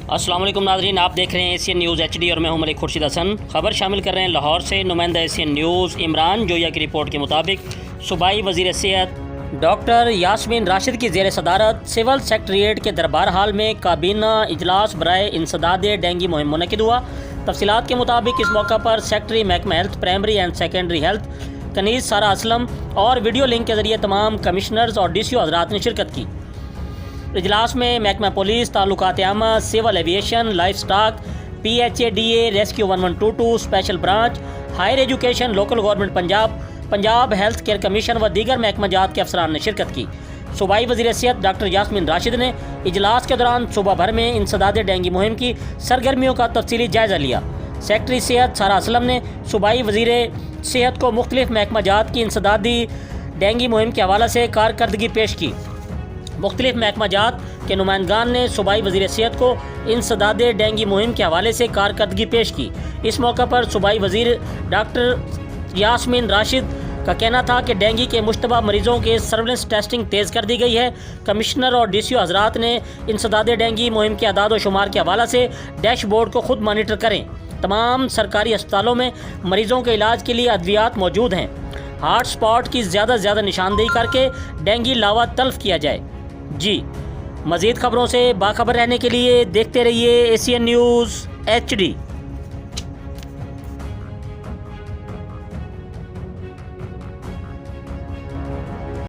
السلام علیکم ناظرین، آپ دیکھ رہے ہیں ایشین نیوز HD اور میں ہوں ملک خورشید حسن۔ خبر شامل کر رہے ہیں لاہور سے نمائندہ ایشین نیوز عمران جویا کی رپورٹ کے مطابق صوبائی وزیر صحت ڈاکٹر یاسمین راشد کی زیر صدارت سول سیکریٹریٹ کے دربار ہال میں کابینہ اجلاس برائے انسداد ڈینگی مہم منعقد ہوا۔ تفصیلات کے مطابق اس موقع پر سیکرٹری محکمہ health primary and secondary health Kaneez Sara Aslam اور ویڈیو لنک کے ذریعے تمام کمشنرز اور DCO حضرات نے شرکت کی۔ اجلاس میں محکمہ پولیس، تعلقات عامہ، civil aviation, life stock, PHADA، rescue 1122، special branch, higher education, local government Punjab health care commission و دیگر محکمہ جات کے افسران نے شرکت کی۔ صوبائی وزیر صحت ڈاکٹر یاسمین راشد نے اجلاس کے دوران صوبہ بھر میں انسداد ڈینگی مہم کی سرگرمیوں کا تفصیلی جائزہ لیا۔ سیکرٹری صحت سارا اسلم نے صوبائی وزیر صحت کو مختلف محکمہ جات کی انسدادی ڈینگی مہم کے حوالے سے کارکردگی پیش کی۔ مختلف محکمہ جات کے نمائندگان نے صوبائی وزیر صحت کو انسداد ڈینگی مہم کے حوالے سے کارکردگی پیش کی۔ اس موقع پر صوبائی وزیر ڈاکٹر یاسمین راشد کا کہنا تھا کہ ڈینگی کے مشتبہ مریضوں کے سرویلنس ٹیسٹنگ تیز کر دی گئی ہے۔ کمشنر اور DCO حضرات نے انسداد ڈینگی مہم کے اعداد و شمار کے حوالے سے ڈیش بورڈ کو خود مانیٹر کریں۔ تمام سرکاری ہسپتالوں میں مریضوں کے علاج کے لیے ادویات موجود ہیں۔ ہاٹ سپاٹ کی زیادہ سے زیادہ نشاندہی کر کے ڈینگی لاوا تلف کیا جائے۔ مزید خبروں سے باخبر رہنے کے لیے دیکھتے رہیے ایشین نیوز HD۔